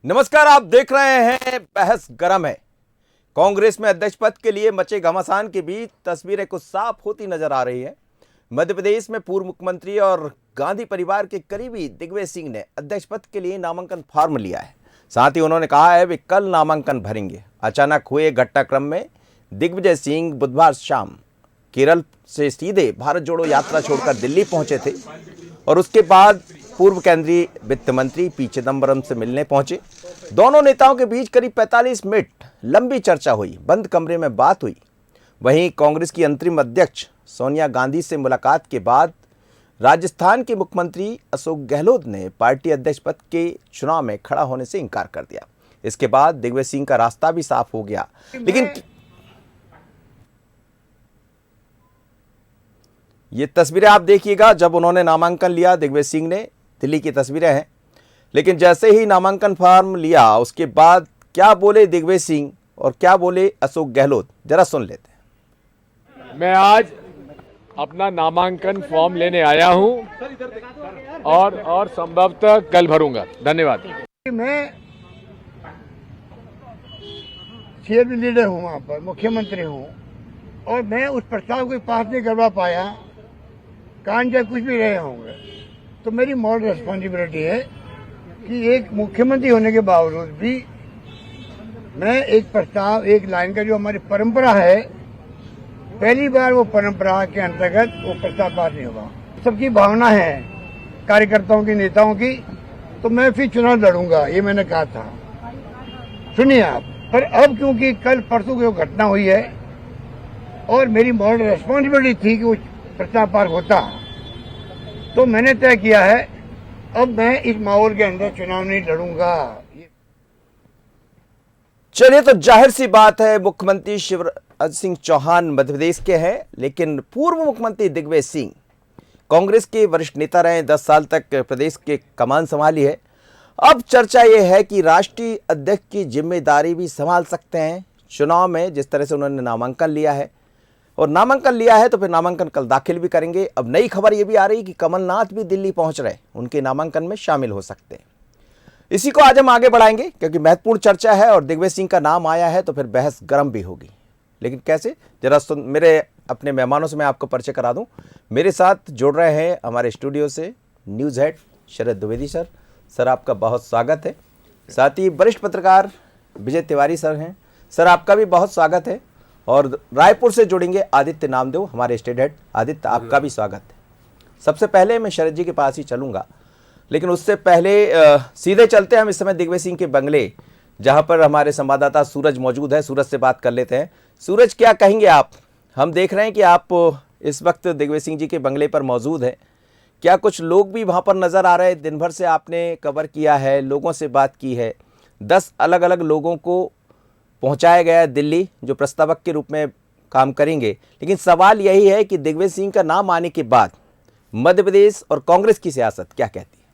नमस्कार, आप देख रहे हैं बहस गरम है। कांग्रेस में अध्यक्ष पद के लिए मचे घमासान के बीच तस्वीरें कुछ साफ होती नजर आ रही है। मध्य प्रदेश में पूर्व मुख्यमंत्री और गांधी परिवार के करीबी दिग्विजय सिंह ने अध्यक्ष पद के लिए नामांकन फॉर्म लिया है। साथ ही उन्होंने कहा है वे कल नामांकन भरेंगे। अचानक हुए घटनाक्रम में दिग्विजय सिंह बुधवार शाम केरल से सीधे भारत जोड़ो यात्रा छोड़कर दिल्ली पहुंचे थे और उसके बाद पूर्व केंद्रीय वित्त मंत्री पी चिदंबरम से मिलने पहुंचे। दोनों नेताओं के बीच करीब 45 मिनट लंबी चर्चा हुई, बंद कमरे में बात हुई। वहीं कांग्रेस की अंतरिम अध्यक्ष सोनिया गांधी से मुलाकात के बाद राजस्थान के मुख्यमंत्री अशोक गहलोत ने पार्टी अध्यक्ष पद के चुनाव में खड़ा होने से इनकार कर दिया। इसके बाद दिग्विजय सिंह का रास्ता भी साफ हो गया। लेकिन ये तस्वीरें आप देखिएगा, जब उन्होंने नामांकन लिया दिग्विजय सिंह ने, दिल्ली की तस्वीरें हैं। लेकिन जैसे ही नामांकन फॉर्म लिया उसके बाद क्या बोले दिग्विजय सिंह और क्या बोले अशोक गहलोत, जरा सुन लेते हैं। मैं आज अपना नामांकन फॉर्म लेने आया हूं और संभवतः कल भरूंगा। धन्यवाद। मैं सीएम लीडर हूं, वहां पर मुख्यमंत्री हूं और मैं उस प्रस्ताव को पास नहीं करवा पाया। कान जब कुछ भी रहे होंगे तो मेरी मॉरल रिस्पॉन्सिबिलिटी है कि एक मुख्यमंत्री होने के बावजूद भी मैं एक प्रस्ताव, एक लाइन का जो हमारी परंपरा है, पहली बार वो परंपरा के अंतर्गत वो प्रस्ताव पास नहीं होगा। सबकी भावना है, कार्यकर्ताओं की, नेताओं की, तो मैं फिर चुनाव लड़ूंगा, ये मैंने कहा था। सुनिए आप, पर अब क्योंकि कल परसों की जो घटना हुई है और मेरी मॉरल रिस्पॉन्सिबिलिटी थी कि वो प्रस्ताव पास होता, तो मैंने तय किया है अब मैं इस माहौल के अंदर चुनाव नहीं लड़ूंगा। चलिए, तो जाहिर सी बात है मुख्यमंत्री शिवराज सिंह चौहान मध्य प्रदेश के हैं, लेकिन पूर्व मुख्यमंत्री दिग्विजय सिंह कांग्रेस के वरिष्ठ नेता रहे, 10 साल तक प्रदेश के कमान संभाली है। अब चर्चा यह है कि राष्ट्रीय अध्यक्ष की जिम्मेदारी भी संभाल सकते हैं चुनाव में। जिस तरह से उन्होंने नामांकन लिया है और नामांकन लिया है तो फिर नामांकन कल दाखिल भी करेंगे। अब नई खबर यह भी आ रही कि कमलनाथ भी दिल्ली पहुंच रहे, उनके नामांकन में शामिल हो सकते हैं। इसी को आज हम आगे बढ़ाएंगे क्योंकि महत्वपूर्ण चर्चा है और दिग्विजय सिंह का नाम आया है तो फिर बहस गर्म भी होगी। लेकिन कैसे, जरा मेरे अपने मेहमानों से मैं आपको परिचय करा दूं। मेरे साथ जुड़ रहे हैं हमारे स्टूडियो से न्यूज़ हेड शरद द्विवेदी सर। सर, आपका बहुत स्वागत है। साथ ही वरिष्ठ पत्रकार विजय तिवारी सर हैं। सर, आपका भी बहुत स्वागत है। और रायपुर से जुड़ेंगे आदित्य नामदेव, हमारे स्टेट हेड। आदित्य, आपका भी स्वागत है। सबसे पहले मैं शरद जी के पास ही चलूंगा, लेकिन उससे पहले सीधे चलते हैं हम इस समय दिग्विजय सिंह के बंगले, जहां पर हमारे संवाददाता सूरज मौजूद है। सूरज से बात कर लेते हैं। सूरज, क्या कहेंगे आप? हम देख रहे हैं कि आप इस वक्त दिग्विजय सिंह जी के बंगले पर मौजूद हैं। क्या कुछ लोग भी वहां पर नजर आ रहे हैं? दिन भर से आपने कवर किया है, लोगों से बात की है, 10 अलग अलग लोगों को पहुंचाया गया है दिल्ली जो प्रस्तावक के रूप में काम करेंगे। लेकिन सवाल यही है कि दिग्विजय सिंह का नाम आने के बाद मध्य प्रदेश और कांग्रेस की सियासत क्या कहती है?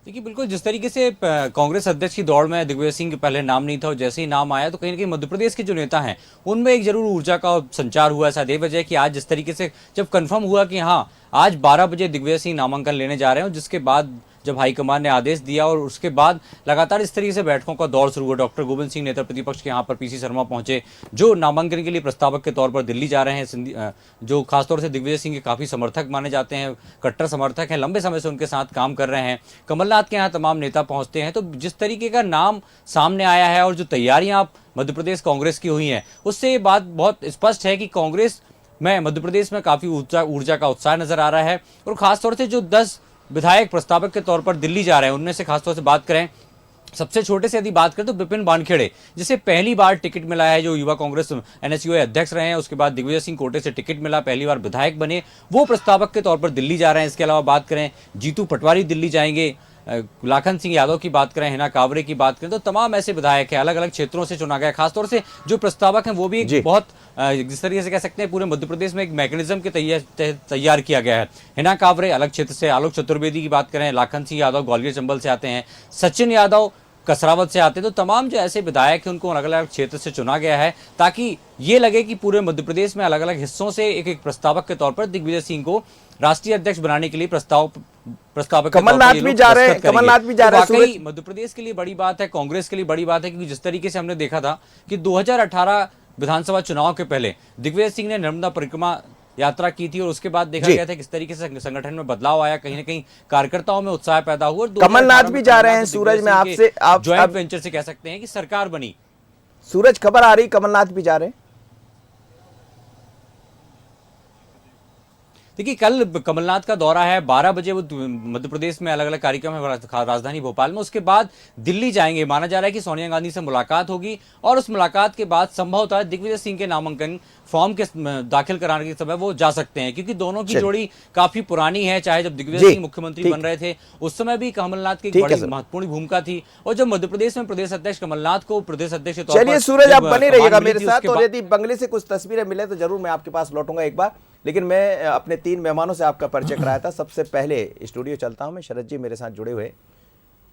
देखिए, बिल्कुल जिस तरीके से कांग्रेस अध्यक्ष की दौड़ में दिग्विजय सिंह के पहले नाम नहीं था और जैसे ही नाम आया तो कहीं ना कहीं मध्य प्रदेश के जो नेता हैं उनमें एक जरूर ऊर्जा का संचार हुआ। ऐसा दे वजह कि आज जिस तरीके से जब कंफर्म हुआ कि हाँ आज 12 बजे दिग्विजय सिंह नामांकन लेने जा रहे हैं, जिसके बाद जब हाईकमान ने आदेश दिया और उसके बाद लगातार इस तरीके से बैठकों का दौर शुरू हुआ। डॉक्टर गोविंद सिंह नेता प्रतिपक्ष के यहाँ पर पीसी शर्मा पहुंचे, जो नामांकन के लिए प्रस्तावक के तौर पर दिल्ली जा रहे हैं, जो खासतौर से दिग्विजय सिंह के काफ़ी समर्थक माने जाते हैं, कट्टर समर्थक हैं, लंबे समय से उनके साथ काम कर रहे हैं। कमलनाथ के यहाँ तमाम नेता पहुँचते हैं। तो जिस तरीके का नाम सामने आया है और जो तैयारियाँ मध्य प्रदेश कांग्रेस की हुई हैं, उससे ये बात बहुत स्पष्ट है कि कांग्रेस में मध्य प्रदेश में काफ़ी ऊर्जा का उत्साह नजर आ रहा है। और खासतौर से जो 10 विधायक प्रस्तावक के तौर पर दिल्ली जा रहे हैं, उनमें से खासतौर से बात करें, सबसे छोटे से यदि बात करें तो विपिन वानखेड़े, जिसे पहली बार टिकट मिला है, जो युवा कांग्रेस एनएसयूआई अध्यक्ष रहे हैं। उसके बाद दिग्विजय सिंह कोटे से टिकट मिला, पहली बार विधायक बने, वो प्रस्तावक के तौर पर दिल्ली जा रहे हैं। इसके अलावा बात करें जीतू पटवारी दिल्ली जाएंगे, लाखन सिंह यादव की बात करें, हिना कांवरे की बात करें, तो तमाम ऐसे विधायक हैं, अलग अलग क्षेत्रों से चुना गया। खासतौर से जो प्रस्तावक हैं वो भी एक बहुत जिस तरीके से कह सकते हैं पूरे मध्य प्रदेश में एक मैकेनिज्म के तैयार किया गया है। हिना कांवरे अलग क्षेत्र से, आलोक चतुर्वेदी की बात करें, लाखन सिंह यादव ग्वालियर चंबल से आते हैं, सचिन यादव कसरावत से आते हैं, तो तमाम जो ऐसे विधायक हैं उनको अलग अलग क्षेत्र से चुना गया है ताकि ये लगे कि पूरे मध्य प्रदेश में अलग अलग हिस्सों से एक एक प्रस्तावक के तौर पर दिग्विजय सिंह को राष्ट्रीय अध्यक्ष बनाने के लिए प्रस्तावक के तौर पर कमलनाथ ये भी लोग जा रहे हैं, दस्तखत करेंगे। कमलनाथ भी जा तो रहे हैं, वाकई सूरज। मध्य प्रदेश के लिए बड़ी बात है, कांग्रेस के लिए बड़ी बात है, क्योंकि जिस तरीके से हमने देखा था कि 2018 विधानसभा चुनाव के पहले दिग्विजय सिंह ने नर्मदा परिक्रमा यात्रा की थी और उसके बाद देखा जी। गया था किस तरीके से संगठन में बदलाव आया, कहीं ना कहीं कार्यकर्ताओं में उत्साह पैदा हुआ। और कमलनाथ भी जा रहे हैं, सूरज में आपसे आप ज्वाइंट वेंचर से कह सकते हैं कि सरकार बनी। सूरज खबर आ रही कमलनाथ भी जा रहे हैं। देखिए कल कमलनाथ का दौरा है, 12 बजे वो मध्य प्रदेश में अलग अलग कार्यक्रम है राजधानी भोपाल में, उसके बाद दिल्ली जाएंगे। माना जा रहा है कि सोनिया गांधी से मुलाकात होगी और उस मुलाकात के बाद संभवतः दिग्विजय सिंह के नामांकन फॉर्म के दाखिल कराने के समय वो जा सकते हैं, क्योंकि दोनों की जोड़ी काफी पुरानी है। चाहे जब दिग्विजय सिंह मुख्यमंत्री बन रहे थे उस समय भी कमलनाथ की बड़ी महत्वपूर्ण भूमिका थी, और जब मध्य प्रदेश में प्रदेश अध्यक्ष कमलनाथ को प्रदेश अध्यक्ष के तौर पर चलिए सूरज, आप बने रहिएगा मेरे साथ, उसके और बाद- यदि बंगले से कुछ तस्वीरें मिले तो जरूर मैं आपके पास लौटूंगा एक बार। लेकिन मैं अपने 3 मेहमानों से आपका परिचय कराया था। सबसे पहले स्टूडियो चलता हूं मैं, शरद जी मेरे साथ जुड़े हुए।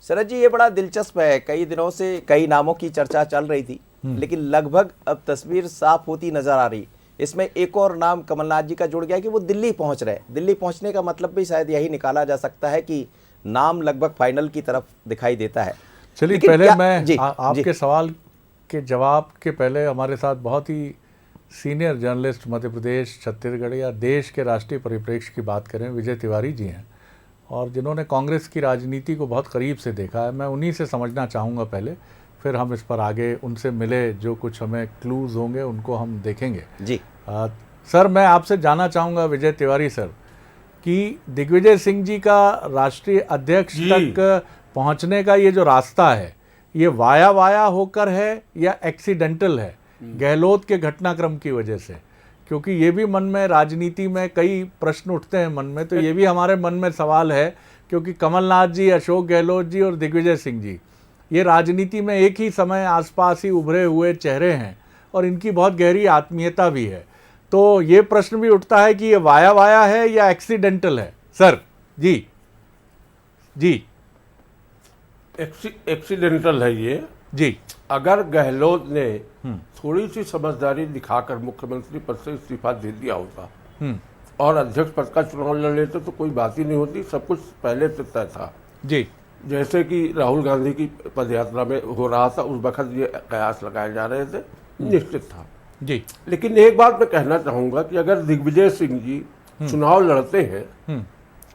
शरद जी, ये बड़ा दिलचस्प है, कई दिनों से कई नामों की चर्चा चल रही थी, लेकिन लगभग अब तस्वीर साफ होती नजर आ रही। इसमें एक और नाम कमलनाथ जी का जुड़ गया कि वो दिल्ली पहुंच रहे। दिल्ली पहुंचने का मतलब भी शायद यही निकाला जा सकता है कि नाम लगभग फाइनल की तरफ दिखाई देता है। चलिए लेकिन पहले क्या- मैं जी, आपके जी। सवाल के जवाब के पहले हमारे साथ बहुत ही सीनियर जर्नलिस्ट मध्य प्रदेश, छत्तीसगढ़ या देश के राष्ट्रीय परिप्रेक्ष्य की बात करें, विजय तिवारी जी हैं, और जिन्होंने कांग्रेस की राजनीति को बहुत करीब से देखा है। मैं उन्हीं से समझना चाहूँगा पहले, फिर हम इस पर आगे उनसे मिले जो कुछ हमें क्लूज़ होंगे उनको हम देखेंगे। जी सर, मैं आपसे जानना चाहूँगा विजय तिवारी सर कि दिग्विजय सिंह जी का राष्ट्रीय अध्यक्ष तक पहुँचने का ये जो रास्ता है, ये वाया वाया होकर है या एक्सीडेंटल है गहलोत के घटनाक्रम की वजह से? क्योंकि ये भी मन में, राजनीति में कई प्रश्न उठते हैं मन में, तो ये भी हमारे मन में सवाल है, क्योंकि कमलनाथ जी, अशोक गहलोत जी और दिग्विजय सिंह जी ये राजनीति में एक ही समय आसपास ही उभरे हुए चेहरे हैं और इनकी बहुत गहरी आत्मीयता भी है। तो ये प्रश्न भी उठता है कि ये वाया वाया है या एक्सीडेंटल है? सर जी जी एक्सीडेंटल है ये जी। अगर गहलोत ने थोड़ी सी समझदारी दिखाकर मुख्यमंत्री पद से इस्तीफा दे दिया होता और अध्यक्ष पद का चुनाव लड़ लेते तो कोई बात ही नहीं होती, सब कुछ पहले से तय था। जी जैसे कि राहुल गांधी की पदयात्रा में हो रहा था, उस वक्त ये कयास लगाए जा रहे थे, निश्चित था जी। लेकिन एक बात मैं कहना चाहूंगा कि अगर दिग्विजय सिंह जी चुनाव लड़ते हैं,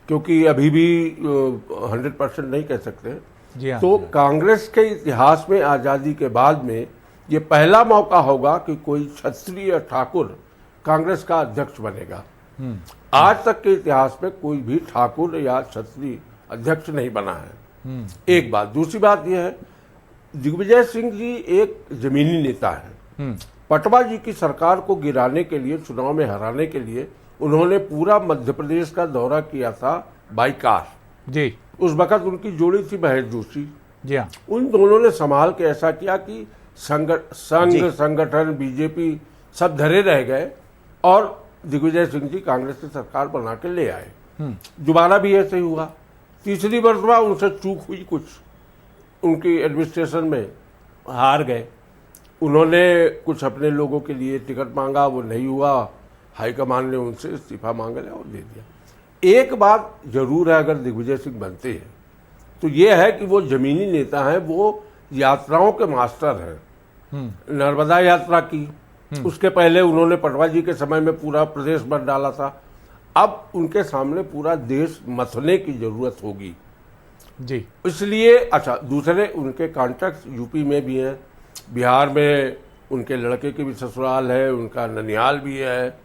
क्योंकि अभी भी 100% नहीं कह सकते, जी हाँ, तो कांग्रेस के इतिहास में आजादी के बाद में ये पहला मौका होगा कि कोई क्षत्रिय ठाकुर कांग्रेस का अध्यक्ष बनेगा। आज तक के इतिहास में कोई भी ठाकुर या क्षत्रिय अध्यक्ष नहीं बना है। एक बात। दूसरी बात यह है, दिग्विजय सिंह जी एक जमीनी नेता है। पटवा जी की सरकार को गिराने के लिए, चुनाव में हराने के लिए उन्होंने पूरा मध्य प्रदेश का दौरा किया था बाई कार। जी उस वक्त उनकी जोड़ी थी महेश जोशी। जी हाँ, उन दोनों ने संभाल के ऐसा किया कि संघ संगठन बीजेपी सब धरे रह गए और दिग्विजय सिंह जी कांग्रेस की सरकार बना के ले आए। दोबारा भी ऐसे ही हुआ। तीसरी मरतबा उनसे चूक हुई, कुछ उनकी एडमिनिस्ट्रेशन में हार गए। उन्होंने कुछ अपने लोगों के लिए टिकट मांगा, वो नहीं हुआ, हाईकमान ने उनसे इस्तीफा मांग लिया और दे दिया। एक बात जरूर है, अगर दिग्विजय सिंह बनते हैं तो ये है कि वो जमीनी नेता हैं, वो यात्राओं के मास्टर हैं। नर्मदा यात्रा की, उसके पहले उन्होंने पटवा जी के समय में पूरा प्रदेश भर डाला था। अब उनके सामने पूरा देश मथने की जरूरत होगी जी। इसलिए। अच्छा, दूसरे उनके कॉन्टैक्ट यूपी में भी हैं, बिहार में उनके लड़के के भी ससुराल है, उनका ननिहाल भी है,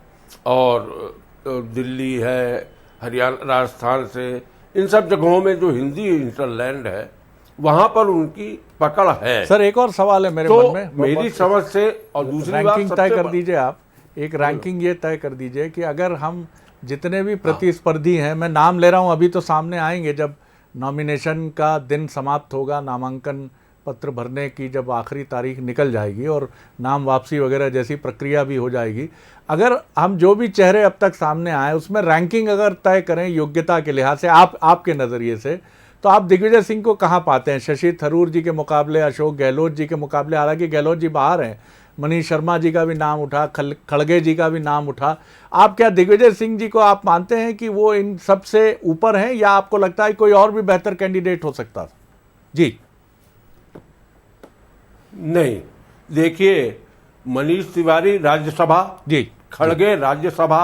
और दिल्ली है, हरियाणा, राजस्थान से, इन सब जगहों में जो हिंदी इंटरलैंड है वहां पर उनकी पकड़ है। सर एक और सवाल है मेरे तो मन में, मेरी समझ से, और दूसरी बात रैंकिंग तय सबसे कर दीजिए आप, एक रैंकिंग ये तय कर दीजिए कि अगर हम जितने भी प्रतिस्पर्धी हैं, मैं नाम ले रहा हूं, अभी तो सामने आएंगे जब नॉमिनेशन का दिन समाप्त होगा, नामांकन पत्र भरने की जब आखिरी तारीख निकल जाएगी और नाम वापसी वगैरह जैसी प्रक्रिया भी हो जाएगी, अगर हम जो भी चेहरे अब तक सामने आए उसमें रैंकिंग अगर तय करें योग्यता के लिहाज से आपके नज़रिए से, तो आप दिग्विजय सिंह को कहाँ पाते हैं? शशि थरूर जी के मुकाबले, अशोक गहलोत जी के मुकाबले, हालांकि गहलोत जी बाहर हैं, मनीष शर्मा जी का भी नाम उठा, खड़गे जी का भी नाम उठा। आप क्या दिग्विजय सिंह जी को आप मानते हैं कि वो इन सबसे ऊपर हैं, या आपको लगता है कोई और भी बेहतर कैंडिडेट हो सकता था? जी नहीं, देखिए, मनीष तिवारी राज्यसभा, जी, खड़गे राज्यसभा,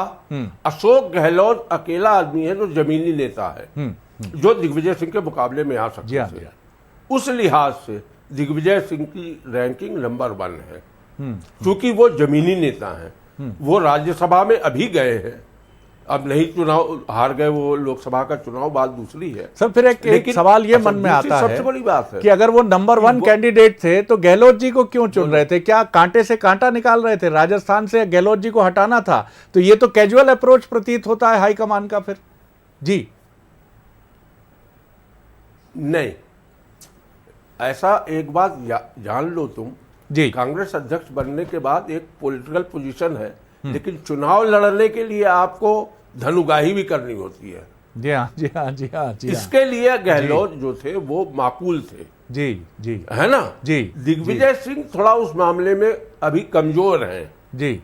अशोक गहलोत अकेला आदमी है जो जमीनी नेता है, जो दिग्विजय सिंह के मुकाबले में आ सकते जी हाँ, थे। जी हाँ। उस लिहाज से दिग्विजय सिंह की रैंकिंग नंबर 1 है, क्योंकि वो जमीनी नेता हैं। वो राज्यसभा में अभी गए हैं, अब नहीं, चुनाव हार गए, वो लोकसभा का चुनाव बात दूसरी है। सर फिर एक लेकिन सवाल ये मन में दूसरी आता है सबसे बड़ी बात है कि अगर वो नंबर 1 कैंडिडेट थे तो गहलोत जी को क्यों चुन रहे थे? क्या कांटे से कांटा निकाल रहे थे? राजस्थान से गहलोत जी को हटाना था? तो ये तो कैजुअल अप्रोच प्रतीत होता है हाईकमान का फिर। जी नहीं, ऐसा एक बात जान लो तुम, जी कांग्रेस अध्यक्ष बनने के बाद एक पॉलिटिकल पोजीशन है, लेकिन चुनाव लड़ने के लिए आपको धनुगाही भी करनी होती है। जी हाँ, जी हाँ, जी हाँ, जी हाँ। इसके लिए गहलोत जो थे वो माकूल थे, जी जी है ना? जी दिग्विजय सिंह थोड़ा उस मामले में अभी कमजोर हैं, जी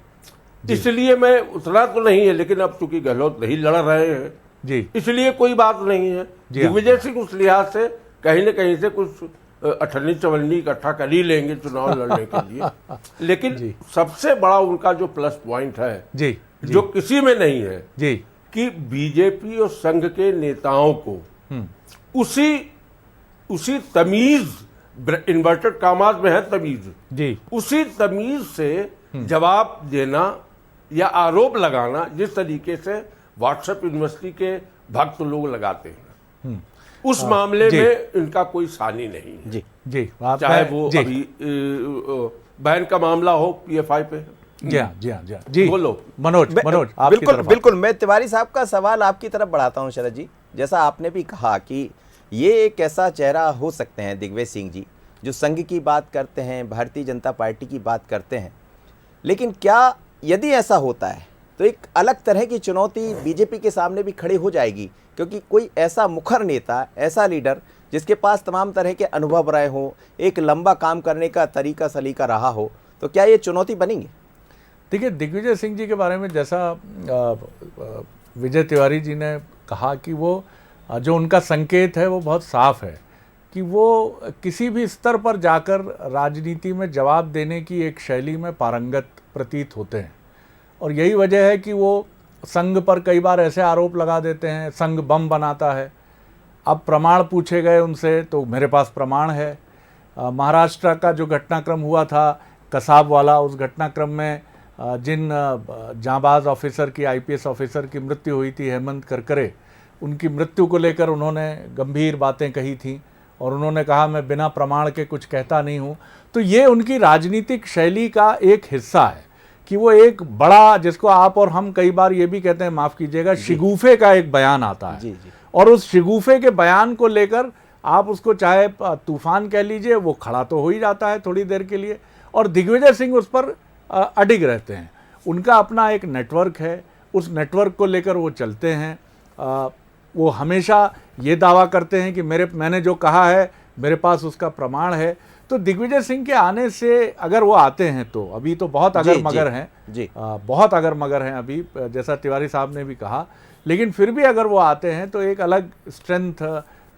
इसलिए मैं उतना तो नहीं है, लेकिन अब चूंकि गहलोत नहीं लड़ रहे हैं, जी इसलिए कोई बात नहीं है। जी हाँ। दिग्विजय सिंह उस लिहाज से कहीं न कहीं से कुछ अठन्नी चवन्नी इकट्ठा कर ही लेंगे चुनाव लड़ने के लिए। लेकिन सबसे बड़ा उनका जो प्लस पॉइंट है, जी जो किसी में नहीं है, जी कि बीजेपी और संघ के नेताओं को उसी तमीज, इन्वर्टेड कामाज में है तमीज, जी उसी तमीज से जवाब देना या आरोप लगाना जिस तरीके से व्हाट्सएप यूनिवर्सिटी के भक्त लोग लगाते हैं, उस मामले में इनका कोई सानी नहीं है। जी जी चाहे वो अभी बैन का मामला हो पीएफआई पे। जी हाँ, जी हाँ, जी हाँ, जी बोलो मनोज, आपकी बिल्कुल तरफ बिल्कुल, मैं तिवारी साहब का सवाल आपकी तरफ बढ़ाता हूं शरद जी। जैसा आपने भी कहा कि ये एक ऐसा चेहरा हो सकते हैं दिग्विजय सिंह जी, जो संघ की बात करते हैं, भारतीय जनता पार्टी की बात करते हैं, लेकिन क्या यदि ऐसा होता है तो एक अलग तरह की चुनौती बीजेपी के सामने भी खड़ी हो जाएगी? क्योंकि कोई ऐसा मुखर नेता, ऐसा लीडर जिसके पास तमाम तरह के अनुभव रहे हों, एक लंबा काम करने का तरीका सलीका रहा हो, तो क्या ये चुनौती बनेंगे? देखिए, दिग्विजय सिंह जी के बारे में जैसा विजय तिवारी जी ने कहा कि वो जो उनका संकेत है वो बहुत साफ है कि वो किसी भी स्तर पर जाकर राजनीति में जवाब देने की एक शैली में पारंगत प्रतीत होते हैं। और यही वजह है कि वो संघ पर कई बार ऐसे आरोप लगा देते हैं, संघ बम बनाता है। अब प्रमाण पूछे गए उनसे तो मेरे पास प्रमाण है। महाराष्ट्र का जो घटनाक्रम हुआ था कसाब वाला, उस घटनाक्रम में जिन जांबाज ऑफिसर की, आईपीएस ऑफिसर की मृत्यु हुई थी, हेमंत करकरे, उनकी मृत्यु को लेकर उन्होंने गंभीर बातें कही थी और उन्होंने कहा मैं बिना प्रमाण के कुछ कहता नहीं हूँ। तो ये उनकी राजनीतिक शैली का एक हिस्सा है कि वो एक बड़ा, जिसको आप और हम कई बार ये भी कहते हैं, माफ़ कीजिएगा, शिगूफे का एक बयान आता है। जी। और उस शिगूफे के बयान को लेकर आप उसको चाहे तूफान कह लीजिए, वो खड़ा तो हो ही जाता है थोड़ी देर के लिए, और दिग्विजय सिंह उस पर अडिग रहते हैं। उनका अपना एक नेटवर्क है, उस नेटवर्क को लेकर वो चलते हैं। वो हमेशा ये दावा करते हैं कि मैंने जो कहा है मेरे पास उसका प्रमाण है। तो दिग्विजय सिंह के आने से, अगर वो आते हैं तो, अभी तो बहुत अगर मगर हैं जी, बहुत अगर मगर हैं अभी, जैसा तिवारी साहब ने भी कहा, लेकिन फिर भी अगर वो आते हैं तो एक अलग स्ट्रेंथ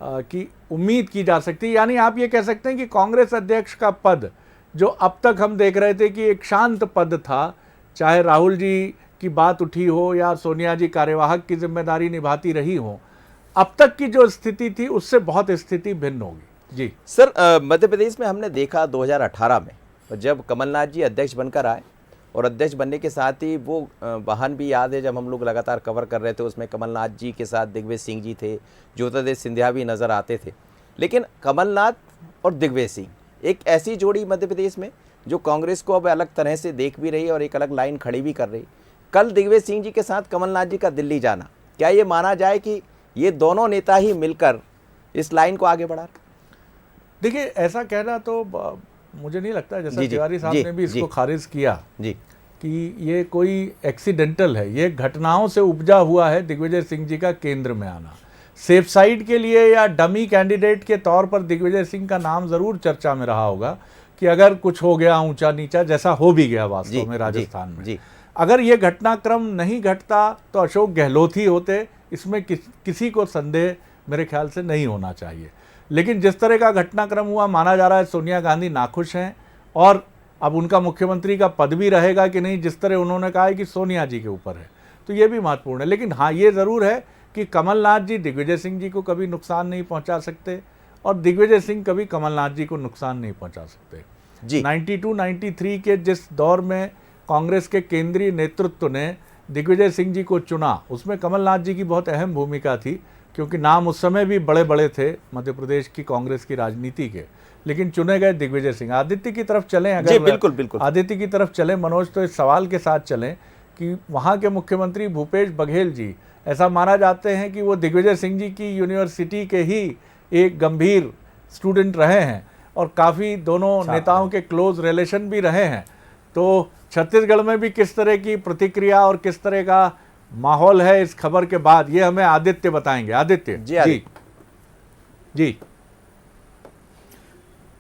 की उम्मीद की जा सकती है। यानी आप ये कह सकते हैं कि कांग्रेस अध्यक्ष का पद, जो अब तक हम देख रहे थे कि एक शांत पद था, चाहे राहुल जी की बात उठी हो या सोनिया जी कार्यवाहक की जिम्मेदारी निभाती रही हो, अब तक की जो स्थिति थी उससे बहुत स्थिति भिन्न होगी। जी सर, मध्य प्रदेश में हमने देखा 2018 में जब कमलनाथ जी अध्यक्ष बनकर आए, और अध्यक्ष बनने के साथ ही वो वाहन भी याद है जब हम लोग लगातार कवर कर रहे थे, उसमें कमलनाथ जी के साथ दिग्विजय सिंह जी थे, ज्योतिरादित्य सिंधिया भी नज़र आते थे। लेकिन कमलनाथ और दिग्विजय सिंह एक ऐसी जोड़ी मध्य प्रदेश में जो कांग्रेस को अब अलग तरह से देख भी रही है और एक अलग लाइन खड़ी भी कर रही। कल दिग्विजय सिंह जी के साथ कमलनाथ जी का दिल्ली जाना, क्या ये माना जाए कि ये दोनों नेता ही मिलकर इस लाइन को आगे बढ़ा रहे? देखिए, ऐसा कहना तो मुझे नहीं लगता, जैसा तिवारी साहब ने भी इसको खारिज किया जी, कि ये कोई एक्सीडेंटल है, ये घटनाओं से उपजा हुआ है दिग्विजय सिंह जी का केंद्र में आना। सेफ साइड के लिए या डमी कैंडिडेट के तौर पर दिग्विजय सिंह का नाम ज़रूर चर्चा में रहा होगा कि अगर कुछ हो गया ऊंचा नीचा, जैसा हो भी गया वास्तव में राजस्थान में। जी। अगर ये घटनाक्रम नहीं घटता तो अशोक गहलोत ही होते, इसमें किसी को संदेह मेरे ख्याल से नहीं होना चाहिए। लेकिन जिस तरह का घटनाक्रम हुआ, माना जा रहा है सोनिया गांधी नाखुश हैं और अब उनका मुख्यमंत्री का पद भी रहेगा कि नहीं, जिस तरह उन्होंने कहा है कि सोनिया जी के ऊपर है, तो ये भी महत्वपूर्ण है। लेकिन हाँ, ये ज़रूर है कि कमलनाथ जी दिग्विजय सिंह जी को कभी नुकसान नहीं पहुंचा सकते और दिग्विजय सिंह कभी कमलनाथ जी को नुकसान नहीं पहुंचा सकते। जी। 92-93 के जिस दौर में कांग्रेस के केंद्रीय नेतृत्व ने दिग्विजय सिंह जी को चुना, उसमें कमलनाथ जी की बहुत अहम भूमिका थी, क्योंकि नाम उस समय भी बड़े बड़े थे मध्य प्रदेश की कांग्रेस की राजनीति के, लेकिन चुने गए दिग्विजय सिंह। आदित्य की तरफ चलें, अगर जी, बिल्कुल बिल्कुल आदित्य की तरफ चलें मनोज, तो इस सवाल के साथ चलें कि वहाँ के मुख्यमंत्री भूपेश बघेल जी, ऐसा माना जाते हैं कि वो दिग्विजय सिंह जी की यूनिवर्सिटी के ही एक गंभीर स्टूडेंट रहे हैं और काफ़ी दोनों नेताओं के क्लोज रिलेशन भी रहे हैं। तो छत्तीसगढ़ में भी किस तरह की प्रतिक्रिया और किस तरह का माहौल है इस खबर के बाद, ये हमें आदित्य बताएंगे। आदित्य जी। जी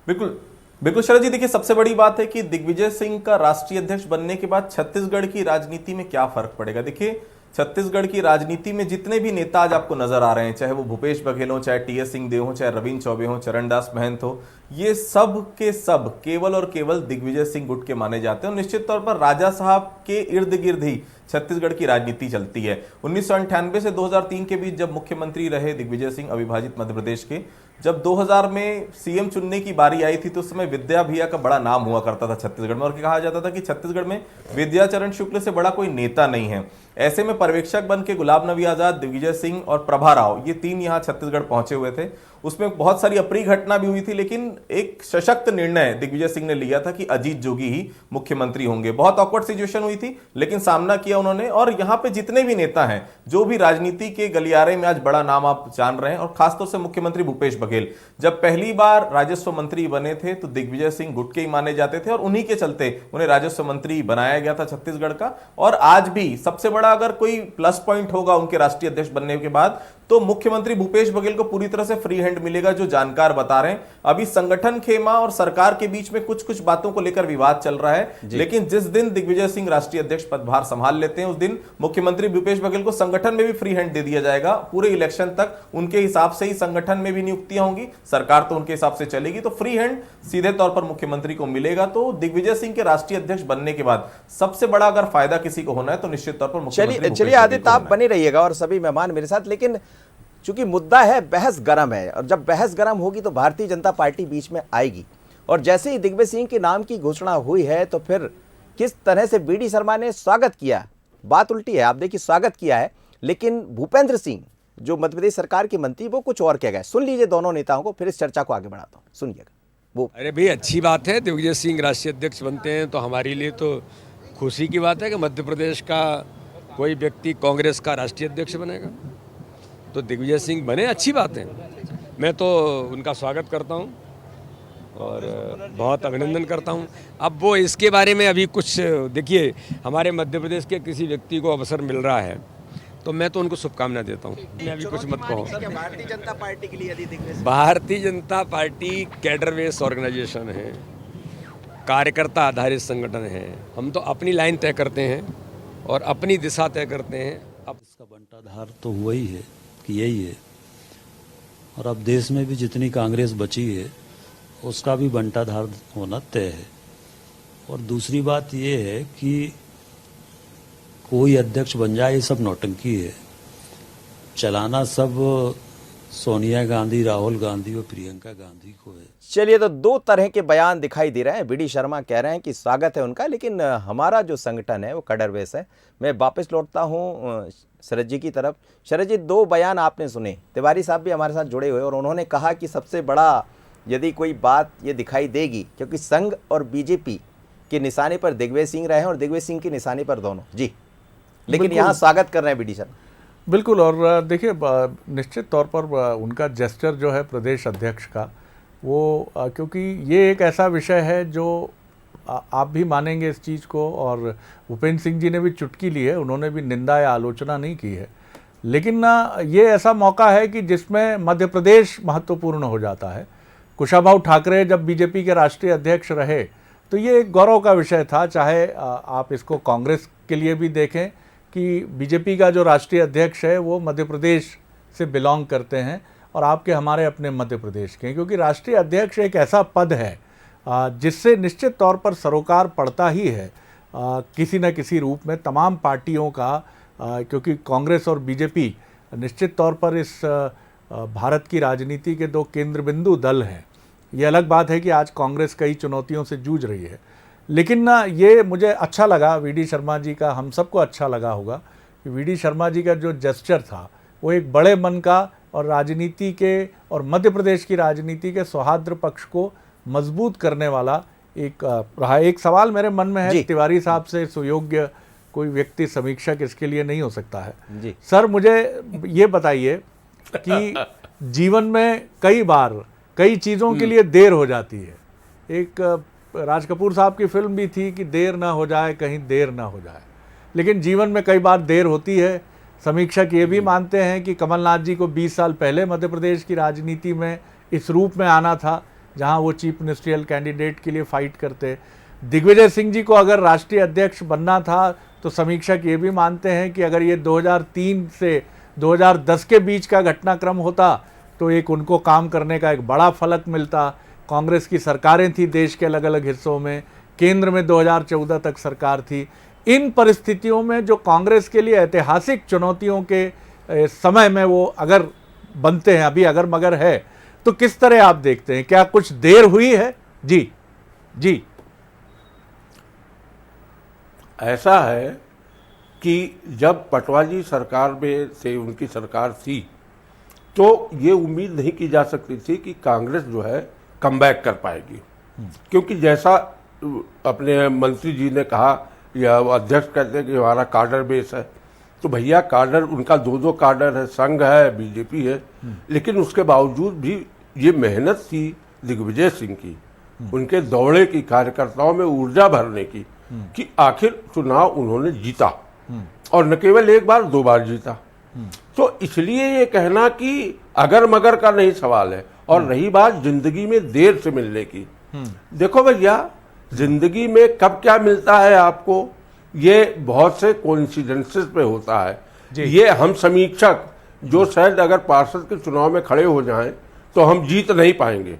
बिल्कुल बिल्कुल शरद जी, देखिए सबसे बड़ी बात है कि दिग्विजय सिंह का राष्ट्रीय अध्यक्ष बनने के बाद छत्तीसगढ़ की राजनीति में क्या फर्क पड़ेगा। देखिए छत्तीसगढ़ की राजनीति में जितने भी नेता आज आपको नजर आ रहे हैं, चाहे वो भूपेश बघेल हो, चाहे टीएस सिंहदेव हो, चाहे रविंद्र चौबे हो, चरणदास महंत हो, ये सब के सब केवल और केवल दिग्विजय सिंह गुट के माने जाते हैं। और निश्चित तौर पर राजा साहब के इर्द गिर्द ही छत्तीसगढ़ की राजनीति चलती है। 1998 से 2003 के बीच जब मुख्यमंत्री रहे दिग्विजय सिंह अविभाजित मध्य प्रदेश के, जब 2000 में सीएम चुनने की बारी आई थी तो उस समय विद्या भैया का बड़ा नाम हुआ करता था छत्तीसगढ़ में, और कहा जाता था कि छत्तीसगढ़ में विद्याचरण शुक्ल से बड़ा कोई नेता नहीं है। ऐसे में पर्यवेक्षक बन के गुलाब नबी आजाद, दिग्विजय सिंह और प्रभा राव, ये तीन यहाँ छत्तीसगढ़ पहुंचे हुए थे। उसमें बहुत सारी अप्रिय घटना भी हुई थी, लेकिन एक सशक्त निर्णय दिग्विजय सिंह ने लिया था कि अजीत जोगी ही मुख्यमंत्री होंगे। बहुत ऑकवर्ड सिचुएशन हुई थी, लेकिन सामना किया उन्होंने। और यहाँ पे जितने भी नेता हैं, जो भी राजनीति के गलियारे में आज बड़ा नाम आप जान रहे हैं, और खासतौर से मुख्यमंत्री भूपेश बघेल जब पहली बार राजस्व मंत्री बने थे तो दिग्विजय सिंह गुट के ही माने जाते थे, और उन्हीं के चलते उन्हें राजस्व मंत्री बनाया गया था छत्तीसगढ़ का। और आज भी सबसे बड़ा अगर कोई प्लस पॉइंट होगा उनके राष्ट्रीय अध्यक्ष बनने के बाद, तो मुख्यमंत्री भूपेश बघेल को पूरी तरह से फ्री हैंड मिलेगा, जो जानकार बता रहे हैं। अभी संगठन खेमा और सरकार के बीच में कुछ कुछ बातों को लेकर विवाद चल रहा है, लेकिन जिस दिन दिग्विजय सिंह राष्ट्रीय अध्यक्ष पदभार संभाल लेते हैं, उस दिन मुख्यमंत्री भूपेश बघेल को संगठन में भी फ्री हैंड दे दिया जाएगा। पूरे इलेक्शन तक उनके हिसाब से ही संगठन में भी नियुक्तियां होंगी, सरकार तो उनके हिसाब से चलेगी, तो फ्री हैंड सीधे तौर पर मुख्यमंत्री को मिलेगा। तो दिग्विजय सिंह के राष्ट्रीय अध्यक्ष बनने के बाद सबसे बड़ा अगर फायदा किसी को होना है तो निश्चित तौर पर चलिए आदित्य, आप बने रहिएगा और सभी मेहमान मेरे साथ। लेकिन चूंकि मुद्दा है, बहस गर्म है, और जब बहस गर्म होगी तो भारतीय जनता पार्टी बीच में आएगी। और जैसे ही दिग्विजय सिंह के नाम की घोषणा हुई है तो फिर किस तरह से बीडी शर्मा ने स्वागत किया, बात उल्टी है। आप देखिए, स्वागत किया है, लेकिन भूपेंद्र सिंह जो मध्य प्रदेश सरकार के मंत्री, वो कुछ और कह गए। सुन लीजिए दोनों नेताओं को, फिर इस चर्चा को आगे बढ़ाता हूँ, सुनिएगा वो। अरे भाई, अच्छी बात है, दिग्विजय सिंह राष्ट्रीय अध्यक्ष बनते हैं तो हमारे लिए तो खुशी की बात है कि मध्य प्रदेश का कोई व्यक्ति कांग्रेस का राष्ट्रीय अध्यक्ष बनेगा। तो दिग्विजय सिंह बने, अच्छी बात है। मैं तो उनका स्वागत करता हूं और बहुत अभिनंदन करता हूं। अब वो इसके बारे में अभी कुछ, देखिए, हमारे मध्य प्रदेश के किसी व्यक्ति को अवसर मिल रहा है तो मैं तो उनको शुभकामना देता हूं। मैं अभी कुछ मत कहूँ। भारतीय जनता पार्टी के लिए यदि Digvijay, Bharatiya Janata party cadre based organisation है, कार्यकर्ता आधारित संगठन है। हम तो अपनी लाइन तय करते हैं और अपनी दिशा तय करते हैं। अब इसका बंटाधार तो हुआ ही है कि यही है, और अब देश में भी जितनी कांग्रेस बची है उसका भी बंटाधार होना तय है। और दूसरी बात ये है कि कोई अध्यक्ष बन जाए, ये सब नौटंकी है। चलाना सब सोनिया गांधी, राहुल गांधी और प्रियंका गांधी को है। चलिए, तो दो तरह के बयान दिखाई दे रहे हैं। बीडी शर्मा कह रहे हैं कि स्वागत है उनका, लेकिन हमारा जो संगठन है वो कड़रवेश है। मैं वापस लौटता हूँ शरद जी की तरफ। शरद जी, दो बयान आपने सुने, तिवारी साहब भी हमारे साथ जुड़े हुए, और उन्होंने कहा कि सबसे बड़ा यदि कोई बात ये दिखाई देगी, क्योंकि संघ और बीजेपी के निशाने पर दिग्विजय सिंह रहे हैं और दिग्विजय सिंह के निशाने पर दोनों जी, लेकिन यहाँ स्वागत कर रहे हैं बीडी शर्मा। बिल्कुल, और देखिए, निश्चित तौर पर उनका जेस्चर जो है प्रदेश अध्यक्ष का, वो क्योंकि ये एक ऐसा विषय है जो आप भी मानेंगे इस चीज़ को, और भूपेंद्र सिंह जी ने भी चुटकी ली है, उन्होंने भी निंदा या आलोचना नहीं की है, लेकिन ना ये ऐसा मौका है कि जिसमें मध्य प्रदेश महत्वपूर्ण हो जाता है। कुशाभाऊ ठाकरे जब बीजेपी के राष्ट्रीय अध्यक्ष रहे तो ये एक गौरव का विषय था, चाहे आप इसको कांग्रेस के लिए भी देखें कि बीजेपी का जो राष्ट्रीय अध्यक्ष है वो मध्य प्रदेश से बिलोंग करते हैं और आपके हमारे अपने मध्य प्रदेश के, क्योंकि राष्ट्रीय अध्यक्ष एक ऐसा पद है जिससे निश्चित तौर पर सरोकार पड़ता ही है किसी न किसी रूप में तमाम पार्टियों का, क्योंकि कांग्रेस और बीजेपी निश्चित तौर पर इस भारत की राजनीति के दो केंद्र बिंदु दल हैं। ये अलग बात है कि आज कांग्रेस कई चुनौतियों से जूझ रही है, लेकिन ना ये मुझे अच्छा लगा वीडी शर्मा जी का, हम सबको अच्छा लगा होगा कि वीडी शर्मा जी का जो जेस्चर था वो एक बड़े मन का और राजनीति के और मध्य प्रदेश की राजनीति के सौहार्द पक्ष को मजबूत करने वाला एक रहा। एक सवाल मेरे मन में है, तिवारी साहब से सुयोग्य कोई व्यक्ति समीक्षक इसके लिए नहीं हो सकता है जी। सर मुझे ये बताइए कि जीवन में कई बार कई चीज़ों के लिए देर हो जाती है। एक राज कपूर साहब की फिल्म भी थी कि देर ना हो जाए कहीं देर ना हो जाए, लेकिन जीवन में कई बार देर होती है। समीक्षक ये भी मानते हैं कि कमलनाथ जी को 20 साल पहले मध्य प्रदेश की राजनीति में इस रूप में आना था जहां वो चीफ मिनिस्ट्रियल कैंडिडेट के लिए फाइट करते। दिग्विजय सिंह जी को अगर राष्ट्रीय अध्यक्ष बनना था तो समीक्षक ये भी मानते हैं कि अगर ये 2003 से 2010 के बीच का घटनाक्रम होता तो एक उनको काम करने का एक बड़ा फलक मिलता। कांग्रेस की सरकारें थी देश के अलग अलग हिस्सों में, केंद्र में 2014 तक सरकार थी। इन परिस्थितियों में जो कांग्रेस के लिए ऐतिहासिक चुनौतियों के समय में वो अगर बनते हैं, अभी अगर मगर है, तो किस तरह आप देखते हैं, क्या कुछ देर हुई है? जी जी। ऐसा है कि जब पटवारी सरकार में से उनकी सरकार थी तो ये उम्मीद नहीं की जा सकती थी कि कांग्रेस जो है कमबैक कर पाएगी, क्योंकि जैसा अपने मंत्री जी ने कहा या अध्यक्ष कहते हैं कि हमारा कार्डर बेस है, तो भैया कार्डर उनका दो कार्डर है, संघ है, बीजेपी है, लेकिन उसके बावजूद भी ये मेहनत थी दिग्विजय सिंह की, उनके दौड़े की, कार्यकर्ताओं में ऊर्जा भरने की, कि आखिर चुनाव उन्होंने जीता और न केवल एक बार 2 बार जीता। तो इसलिए ये कहना कि अगर मगर का नहीं सवाल है। और रही बात जिंदगी में देर से मिलने की, देखो भैया जिंदगी में कब क्या मिलता है आपको, ये बहुत से कोइंसिडेंसेस पे होता है। ये हम समीक्षक जो शायद अगर पार्षद के चुनाव में खड़े हो जाएं तो हम जीत नहीं पाएंगे,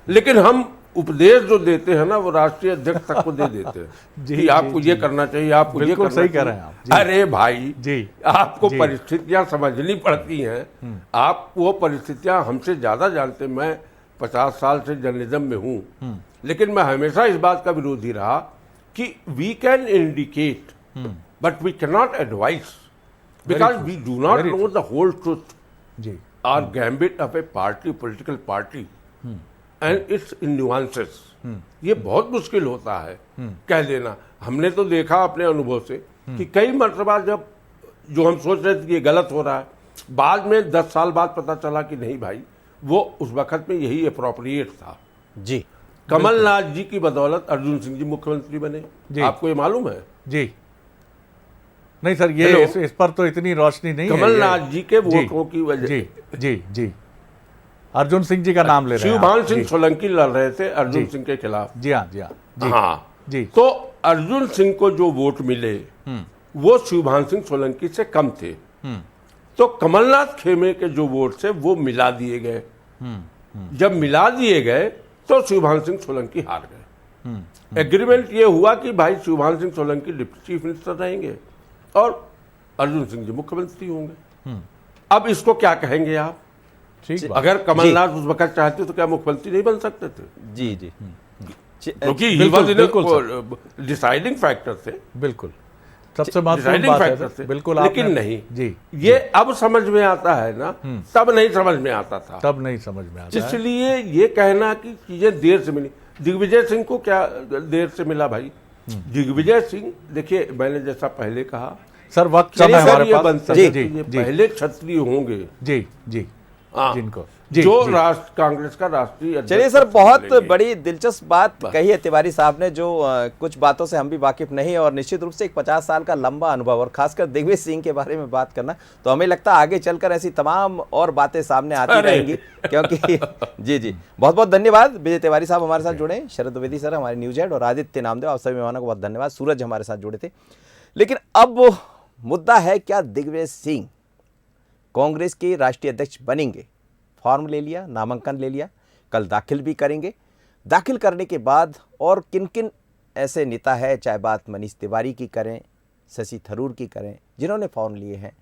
लेकिन हम उपदेश जो देते हैं ना वो राष्ट्रीय अध्यक्ष तक को दे देते हैं कि आपको ये करना चाहिए, आपको ये करना सही कह रहे हैं आप। अरे भाई जी, आपको परिस्थितियां समझनी पड़ती हैं, आप वो परिस्थितियां हमसे ज्यादा जानते। मैं 50 साल से जर्नलिज्म में हूं, लेकिन मैं हमेशा इस बात का विरोधी रहा कि we can indicate but we can not advise, because we do not know the whole truth और gambit of a party, political party and its in nuances. ये बहुत मुश्किल होता है कह देना। हमने तो देखा अपने अनुभव से कि कई मरतबा जब जो हम सोच रहे थे कि ये गलत हो रहा है, बाद में 10 साल बाद पता चला कि नहीं भाई वो उस वक्त में यही अप्रोप्रिएट था। जी, कमलनाथ जी की बदौलत अर्जुन सिंह जी मुख्यमंत्री बने, आपको ये मालूम है? जी नहीं सर, ये इस पर तो इतनी रोशनी नहीं है। कमलनाथ जी के वोटों की वजह। जी जी जी, अर्जुन सिंह जी का नाम ले रहे हैं। शिवभान सिंह सोलंकी लड़ रहे थे अर्जुन सिंह के खिलाफ। जी हाँ, जी हाँ, जी हाँ जी। तो अर्जुन सिंह को जो वोट मिले वो शिवभान सिंह सोलंकी से कम थे, तो कमलनाथ खेमे के जो वोट थे वो मिला दिए गए। जब मिला दिए गए तो शिवभान सिंह सोलंकी हार गए। एग्रीमेंट ये हुआ कि भाई Shivbhan Singh Solanki deputy chief minister रहेंगे और अर्जुन सिंह जी मुख्यमंत्री होंगे। अब इसको क्या कहेंगे आप? ठीक, अगर कमलनाथ उस वक्त चाहते तो क्या मुख्यमंत्री नहीं बन सकते थे? जी जी, क्योंकि डिसाइडिंग फैक्टर थे। बिल्कुल, सबसे महत्वपूर्ण बात है सर। बिल्कुल, लेकिन नहीं जी, ये अब समझ में आता है ना, तब नहीं समझ में आता था। तब नहीं समझ में आता। इसलिए ये कहना कि चीजें देर से मिली। दिग्विजय सिंह को क्या देर से मिला भाई? दिग्विजय सिंह, देखिए मैंने जैसा पहले कहा सर, वक्त कम है हमारे पास। जी, पहले क्षत्रिय होंगे। जी जी, हाँ, जिनको जो राष्ट्र कांग्रेस का राष्ट्रीय अध्यक्ष चलिए सर, पद बहुत संभालेंगे। बड़ी दिलचस्प बात कही है तिवारी साहब ने, जो कुछ बातों से हम भी वाकिफ नहीं, और निश्चित रूप से एक 50 साल का लंबा अनुभव, और खासकर दिग्विजय सिंह के बारे में बात करना, तो हमें लगता है आगे चलकर ऐसी तमाम और बातें सामने आती रहेंगी, क्योंकि जी बहुत बहुत धन्यवाद। विजय तिवारी साहब हमारे साथ जुड़े, शरद द्विवेदी सर हमारे न्यूज हेड, और आदित्य नामदेव, आप सभी मेहमानों को बहुत धन्यवाद। सूरज हमारे साथ जुड़े थे। लेकिन अब मुद्दा है, क्या दिग्विजय सिंह कांग्रेस के राष्ट्रीय अध्यक्ष बनेंगे? फॉर्म ले लिया, नामांकन ले लिया, कल दाखिल भी करेंगे। दाखिल करने के बाद और किन किन ऐसे नेता है, चाहे बात मनीष तिवारी की करें, शशि थरूर की करें, जिन्होंने फॉर्म लिए हैं,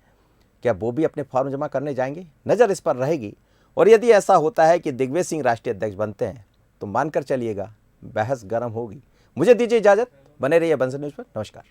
क्या वो भी अपने फॉर्म जमा करने जाएंगे? नज़र इस पर रहेगी। और यदि ऐसा होता है कि दिग्विजय सिंह राष्ट्रीय अध्यक्ष बनते हैं, तो मानकर चलिएगा बहस गर्म होगी। मुझे दीजिए इजाज़त, बने रहिए बंसल न्यूज़ पर। नमस्कार।